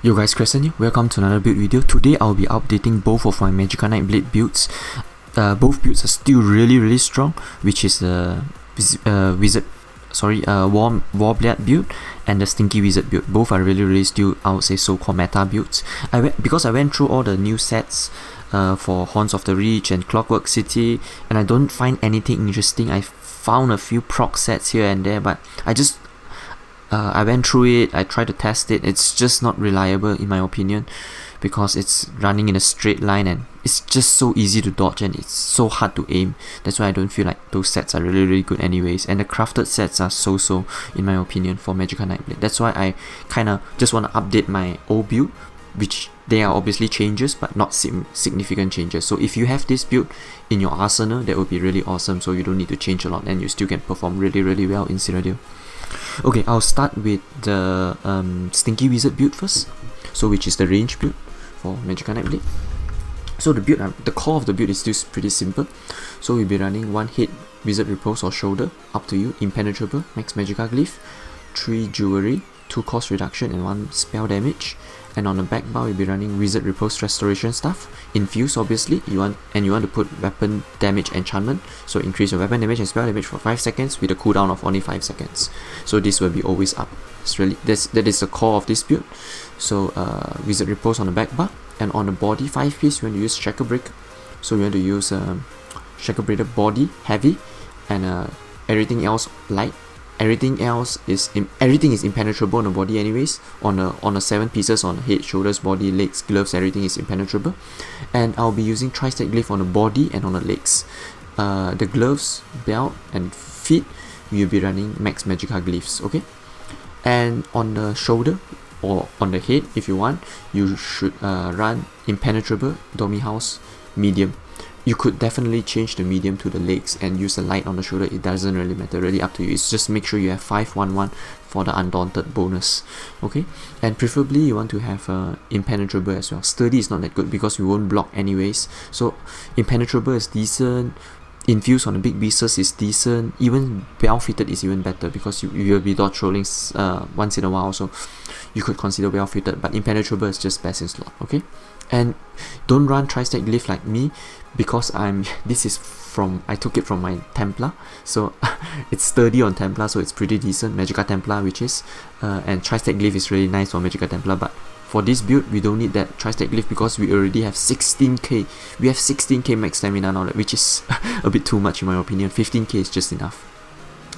Yo guys, Crescent here. Welcome to another build video. Today I'll be updating both of my Magicka Nightblade builds. Both builds are still really strong, which is the War Blyat build and the Stinky Wizard build. Both are really still, I would say, so-called meta builds. Because I went through all the new sets for Horns of the Reach and Clockwork City, and I don't find anything interesting. I found a few proc sets here and there, but I went through it, I tried to test it. It's just not reliable in my opinion, because it's running in a straight line and it's just so easy to dodge and it's so hard to aim. That's why I don't feel like those sets are really good anyways, and the crafted sets are so in my opinion for Magicka Nightblade. That's why I kinda just want to update my old build, which they are obviously changes but not significant changes. So if you have this build in your arsenal, that would be really awesome, so you don't need to change a lot and you still can perform really well in Cyrodiil. Okay, I'll start with the Stinky Wizard build first, so which is the range build for Magicka Nightblade. So the build, the core of the build is still pretty simple. So we'll be running 1 hit Wizard Repose or Shoulder, up to you, Impenetrable, Max Magicka Glyph, 3 Jewelry, 2 cost reduction and 1 spell damage. And on the back bar we'll be running Wizard Repose Restoration Staff, Infuse obviously, you want to put weapon damage enchantment, so increase your weapon damage and spell damage for 5 seconds with a cooldown of only 5 seconds. So this will be always up. It's really, that is the core of this build. So Wizard Repose on the back bar, and on the body 5 piece you want to use Shackle Break. So you want to use Shackle Breaker body heavy, and everything else light. Everything is impenetrable on the body anyways. On the 7 pieces on the head, shoulders, body, legs, gloves, everything is impenetrable. And I'll be using Tri-Stack Glyph on the body and on the legs. The gloves, belt and feet, we'll be running Max Magicka Glyphs, okay? And on the shoulder or on the head, if you want, you should run Impenetrable, Domi House, medium. You could definitely change the medium to the legs and use the light on the shoulder. It doesn't really matter, really up to you. It's just make sure you have 5/1/1 for the Undaunted bonus, okay? And preferably you want to have Impenetrable as well. Sturdy is not that good because we won't block anyways. So Impenetrable is decent. Infuse on the big beasts is decent. Even well fitted is even better because you will be dodge rolling once in a while, so you could consider well fitted, but Impenetrable is just best in slot, okay? And don't run Tri-Stack Glyph like me, because I took it from my Templar, so it's sturdy on Templar, so it's pretty decent. Magicka Templar, which is and Tri-Stack Glyph is really nice for Magicka Templar, but for this build we don't need that Tri-Stack Glyph because we already have 16k. We have 16k max stamina now, which is a bit too much in my opinion. 15k is just enough.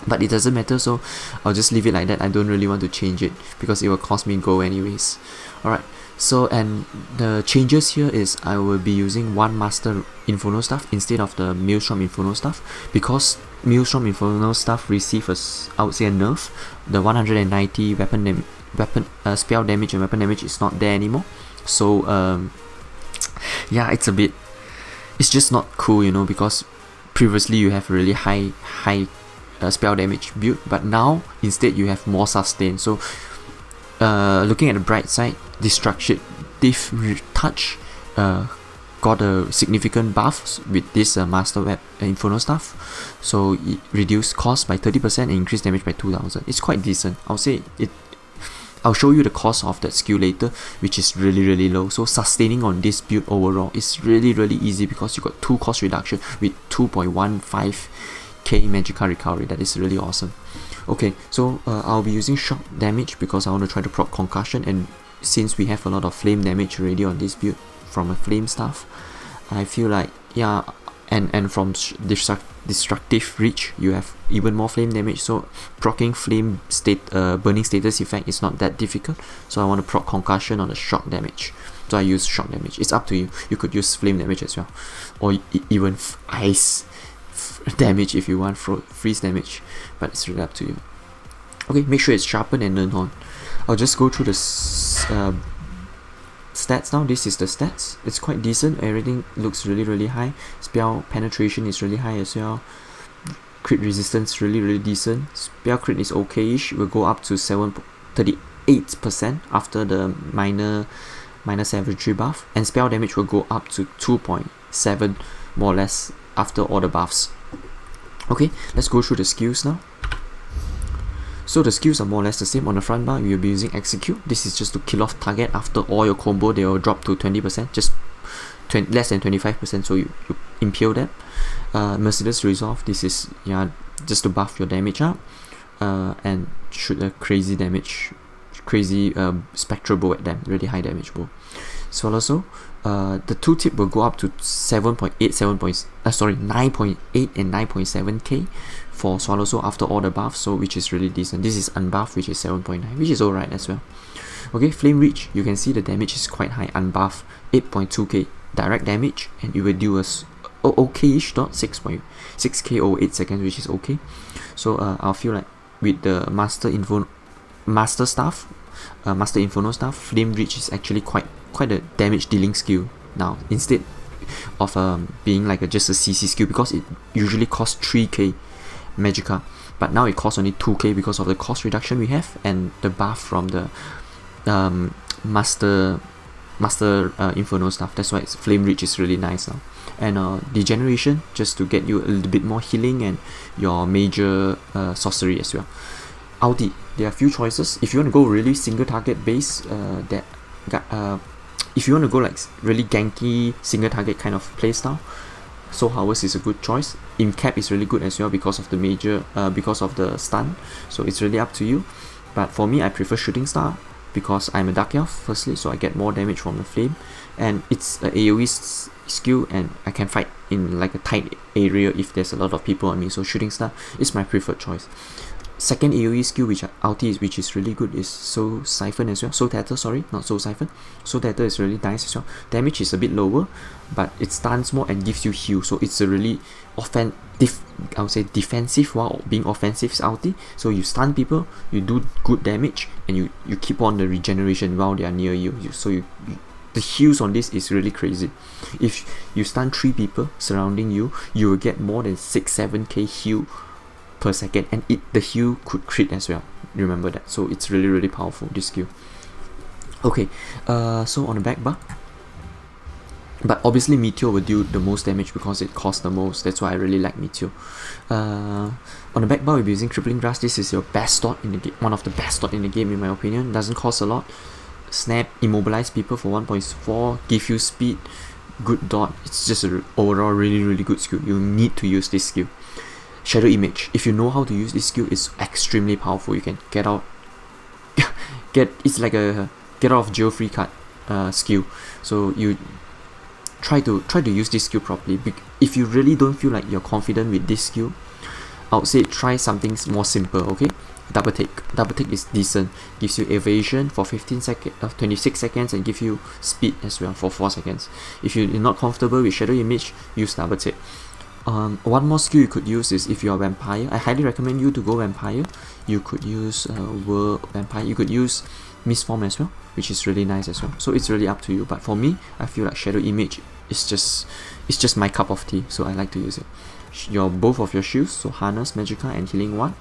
But it doesn't matter, so I'll just leave it like that. I don't really want to change it because it will cost me gold anyways. Alright, so and the changes here is I will be using 1 Master Inferno Staff instead of the Maelstrom Inferno Staff, because Maelstrom Inferno Staff receive I would say a nerf. The 190 spell damage and weapon damage is not there anymore. So yeah, it's just not cool, you know, because previously you have really high spell damage build, but now instead you have more sustain. So looking at the bright side, Destructive Touch got a significant buff with this Master Web Inferno Staff. So it reduced cost by 30% and increased damage by 2000. It's quite decent. I'll show you the cost of that skill later, which is really low. So sustaining on this build overall is really easy because you got 2 cost reduction with 2.15k Magicka recovery. That is really awesome. Okay, so I'll be using shock damage because I want to try to proc concussion, and since we have a lot of flame damage already on this build from a flame staff, I feel like, yeah, and from destructive reach you have even more flame damage, so proccing flame burning status effect is not that difficult. So I want to proc concussion on the shock damage, so I use shock damage. It's up to you. You could use flame damage as well, or even ice damage if you want, freeze damage, but it's really up to you. Okay, make sure it's sharpened and learn on. I'll just go through the stats now. This is the stats. It's quite decent. Everything looks really high. Spell penetration is really high as well. Crit resistance really decent. Spell crit is okay-ish. Will go up to 38% after the minor savagery buff, and spell damage will go up to 2.7 more or less after all the buffs. Okay, let's go through the skills now. So the skills are more or less the same. On the front bar, you'll be using execute. This is just to kill off target. After all your combo, they will drop to 20%, just less than 25%, so you impale them. Merciless resolve, this is just to buff your damage up, and shoot a crazy damage, crazy spectral bow at them, really high damage bow. Swallow Soul, the tooltip will go up to 9.8 and 9.7k for Swallow Soul after all the buffs, so which is really decent. This is unbuffed, which is 7.9, which is alright as well. Okay, Flame Reach, you can see the damage is quite high, unbuffed, 8.2k direct damage, and it will do a okay-ish dot, 6k or 8 seconds, which is okay. So I feel like with the Master Inferno staff, Flame Reach is actually quite a damage dealing skill now, instead of being like just a CC skill, because it usually costs 3k Magicka, but now it costs only 2k because of the cost reduction we have and the buff from the Master Inferno stuff. That's why Flame Reach is really nice now. And Degeneration, just to get you a little bit more healing and your major sorcery as well. Ulti, there are a few choices. If you want to go really single target base, if you want to go like really ganky single target kind of playstyle, Soul Harvest is a good choice. Imcap is really good as well because of the because of the stun, so it's really up to you. But for me, I prefer Shooting Star because I'm a Dark Elf firstly, so I get more damage from the flame, and it's a AoE skill, and I can fight in like a tight area if there's a lot of people on me, so Shooting Star is my preferred choice. Second AoE skill which is really good is Soul Siphon as well. Soul Tether, sorry, not Soul Siphon. Soul Tether is really nice as well. Damage is a bit lower, but it stuns more and gives you heal, so it's a really I would say defensive while being offensive ulti. So you stun people, you do good damage, and you keep on the regeneration while they are near you. The heals on this is really crazy. If you stun 3 people surrounding you, you will get more than 6-7k heal per second, and the heal could crit as well. Remember that. So it's really powerful, this skill. Okay, so on the back bar, but obviously Meteor will do the most damage because it costs the most. That's why I really like Meteor. On the back bar, we'll be using Crippling Grasp. This is your best dot in the game, one of the best dot in the game in my opinion. Doesn't cost a lot. Snap, immobilize people for 1.4, give you speed, good dot. It's just an overall really good skill. You need to use this skill. Shadow Image, if you know how to use this skill, it's extremely powerful. You can get out it's like a get out of jail free card skill. So you try to use this skill properly. If you really don't feel like you're confident with this skill, I would say try something more simple. Okay, Double Take is decent, gives you evasion for 26 seconds, and give you speed as well for 4 seconds. If you're not comfortable with Shadow Image, use Double Take. One more skill you could use is if you're a vampire. I highly recommend you to go vampire. You could use World Vampire. You could use Mistform as well, which is really nice as well. So it's really up to you. But for me, I feel like Shadow Image is just my cup of tea. So I like to use it. Both of your shields, so Harness Magicka and Healing 1.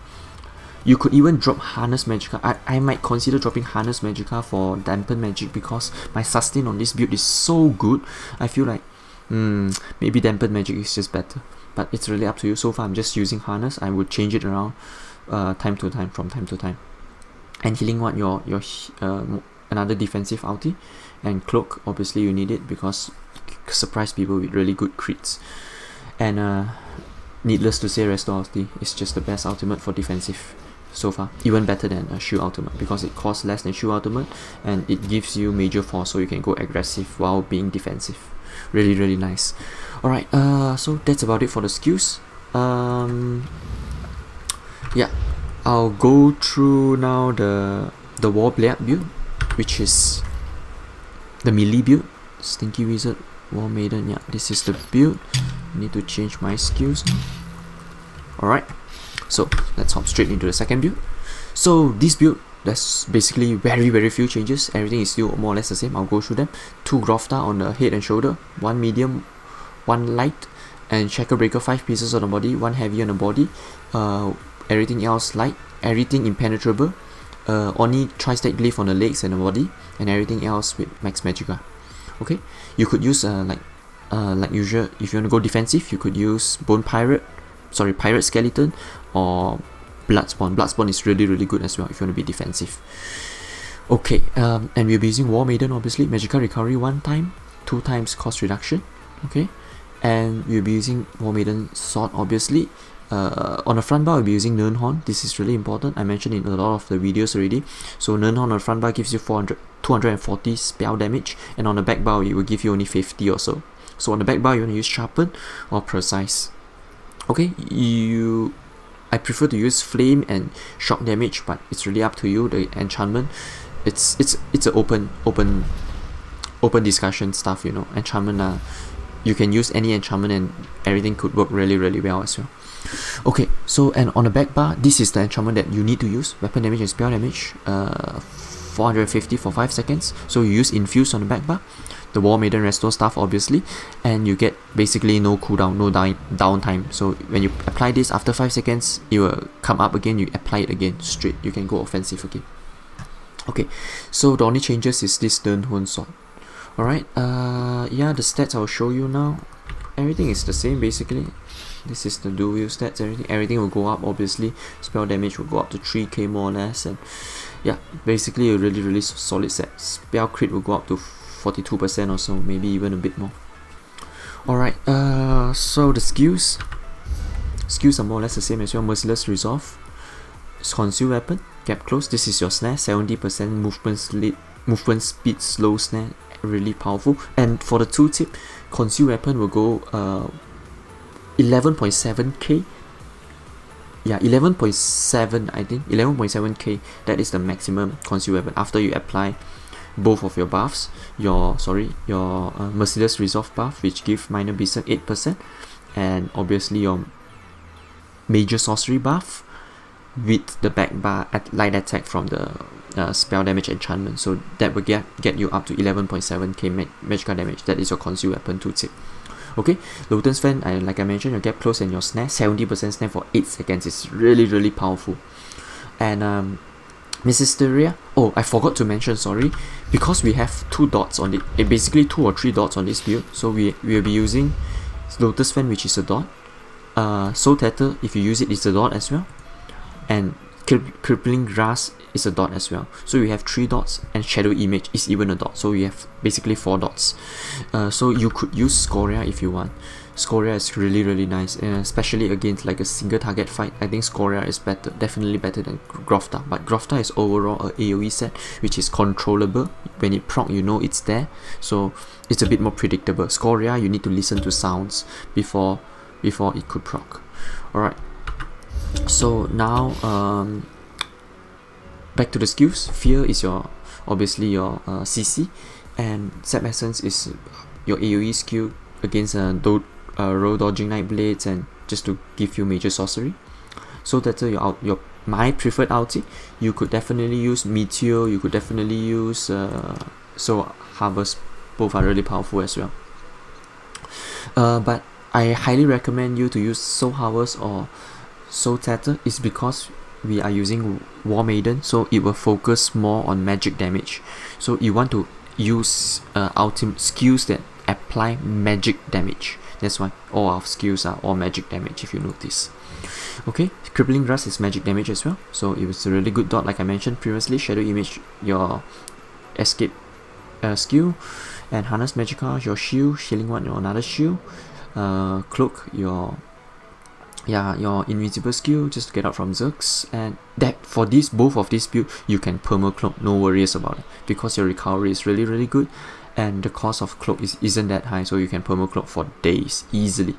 You could even drop Harness Magicka. I might consider dropping Harness Magicka for Dampen Magic because my sustain on this build is so good. I feel like maybe Dampen Magic is just better, but it's really up to you. So far I'm just using Harness. I would change it around from time to time. And Healing 1, your another defensive ulti, and Cloak, obviously you need it because surprise people with really good crits. And needless to say, Restore ulti is just the best ultimate for defensive so far, even better than Shield ultimate because it costs less than Shield ultimate and it gives you major force, so you can go aggressive while being defensive. Really nice. Alright, so that's about it for the skills. Yeah, I'll go through now the War Blyat build, which is the melee build. Stinky Wizard, War Maiden. Yeah, this is the build. I need to change my skills now. Alright, so let's hop straight into the second build. So this build, there's basically very few changes. Everything is still more or less the same. I'll go through them. 2 Grofta on the head and shoulder, 1 medium, 1 light, and Shackle Breaker 5 pieces on the body, 1 heavy on the body. Everything else light, everything impenetrable. Only Tri-State Glyph on the legs and the body, and everything else with Max Magicka. Okay, you could use like usual. If you want to go defensive, you could use Pirate Skeleton or Bloodspawn. Bloodspawn is really good as well if you want to be defensive. Okay, and we'll be using War Maiden, obviously. Magicka Recovery 1 time, 2 times cost reduction. Okay, and we'll be using War Maiden Sword, obviously. On the front bar, we'll be using Nirnhorn. This is really important. I mentioned in a lot of the videos already. So Nirnhorn on the front bar gives you 240 spell damage, and on the back bar, it will give you only 50 or so. So on the back bar, you want to use Sharpen or Precise. Okay, I prefer to use Flame and Shock damage, but it's really up to you. The enchantment, it's an open discussion stuff, you know. Enchantment, you can use any enchantment and everything could work really well as well. Okay, so and on the back bar, this is the enchantment that you need to use. Weapon damage and spell damage, 450 for 5 seconds. So you use Infuse on the back bar, the War Maiden Restore Staff, obviously, and you get basically no cooldown, no downtime. So when you apply this, after 5 seconds, it will come up again, you apply it again, straight, you can go offensive again. Okay, so the only changes is this Nirnhorn Sword. Alright, yeah, the stats I'll show you now. Everything is the same basically. This is the dual wield stats, everything will go up, obviously. Spell damage will go up to 3k more or less, and yeah, basically a really solid set. Spell crit will go up to 42% or so, maybe even a bit more. Alright, so the skills are more or less the same as well. Merciless Resolve, Conceal Weapon, Gap Close, this is your snare, 70% movement speed slow snare, really powerful. And for the tooltip, Conceal Weapon will go 11.7k. Yeah, 11.7, I think 11.7k. That is the maximum Conceal Weapon after you apply both of your buffs. Your Merciless Resolve buff, which give minor Beast 8%, and obviously your Major Sorcery buff with the back bar at light attack from the spell damage enchantment. So that will get you up to 11.7k Magicka damage. That is your Conceal Weapon tooltip. Okay, Lotus Fan, like I mentioned, your Gap Close and your snare, 70% snare for 8 seconds is really powerful. And Mysteria, oh, I forgot to mention, sorry, because we have 2 dots on it, basically 2 or 3 dots on this build, so we will be using Lotus Fan, which is a dot, Soul Tether, if you use it, it's a dot as well, and Crippling Grasp is a dot as well. So we have 3 dots, and Shadow Image is even a dot, so we have basically 4 dots. So you could use Scoria if you want. Scoria is really nice, especially against like a single target fight. I think Scoria is better, definitely better than Grofta, but Grofta is overall a AoE set which is controllable. When it proc, you know it's there, so it's a bit more predictable. Scoria, you need to listen to sounds before it could proc. Alright, so now back to the skills. Fear is obviously your CC, and Sap Essence is your AoE skill against roll dodging Nightblades and just to give you major sorcery. So that's my preferred ulti. You could definitely use Meteor, you could definitely use Soul Harvest, both are really powerful as well. But I highly recommend you to use Soul Harvest or Soul Tether, is because we are using War Maiden, so it will focus more on magic damage. So you want to use ultimate skills that apply magic damage. That's why all our skills are all magic damage, if you notice. Okay, Crippling Grasp is magic damage as well, so it was a really good dot, like I mentioned previously. Shadow Image, your escape skill, and Harness Magicka, your shield, Healing Word, your another shield, Cloak, your invisible skill, just to get out from Zergs. And that for both of these build, you can perma cloak, no worries about it, because your recovery is really good, and the cost of cloak isn't that high, so you can perma cloak for days easily.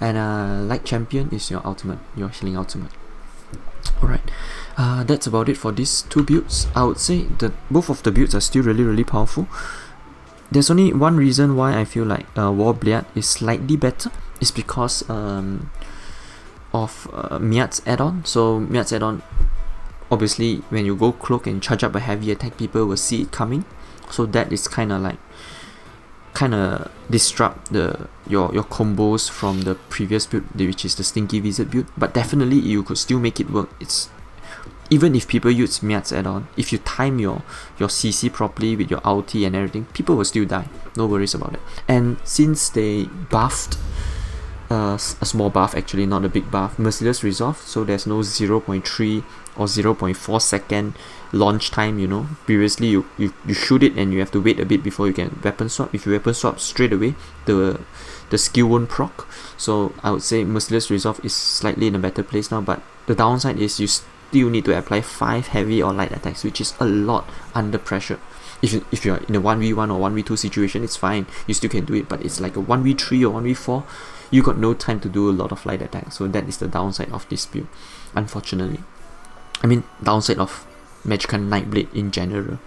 And Light Champion is your ultimate, your healing ultimate. Alright, that's about it for these 2 builds. I would say that both of the builds are still really powerful. There's only one reason why I feel like War Blyat is slightly better, is because of Myat's add-on. So Myat's add-on, obviously when you go cloak and charge up a heavy attack, people will see it coming, so that is kind of disrupt your combos from the previous build, which is the Stinky Wizard build. But definitely you could still make it work. It's even if people use Myat's add-on, if you time your CC properly with your ulti and everything, people will still die, no worries about it. And since they buffed a small buff, actually, not a big buff. Merciless Resolve, so there's no 0.3 or 0.4 second launch time, you know. Previously you shoot it and you have to wait a bit before you can weapon swap. If you weapon swap straight away, the skill won't proc. So I would say Merciless Resolve is slightly in a better place now, but the downside is you still need to apply 5 heavy or light attacks, which is a lot under pressure. If you're in a 1v1 or 1v2 situation, it's fine, you still can do it, but it's like a 1v3 or 1v4, you got no time to do a lot of light attacks. So that is the downside of this build, unfortunately. I mean, downside of Magicka Nightblade in general.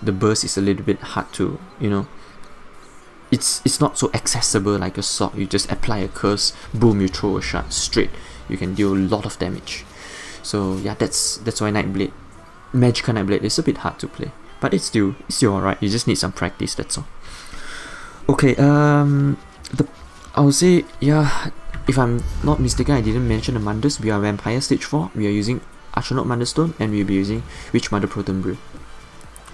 The burst is a little bit hard to, you know, it's not so accessible like a sword. You just apply a curse, boom, you throw a shot straight, you can deal a lot of damage. So yeah, that's why Magicka Nightblade is a bit hard to play, but it's still alright. You just need some practice, that's all. Okay, I would say, yeah, if I'm not mistaken, I didn't mention the Mandus. We are Vampire Stage 4, we are using Archonot Manderstone, and we'll be using Witch Mother Proton Brew.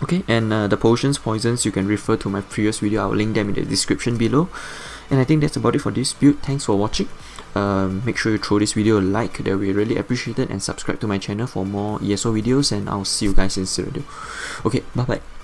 Okay, and the potions, poisons, you can refer to my previous video. I will link them in the description below. And I think that's about it for this build. Thanks for watching. Make sure you throw this video a like, that we really appreciate it, and subscribe to my channel for more ESO videos, and I'll see you guys in the video. Okay, bye bye.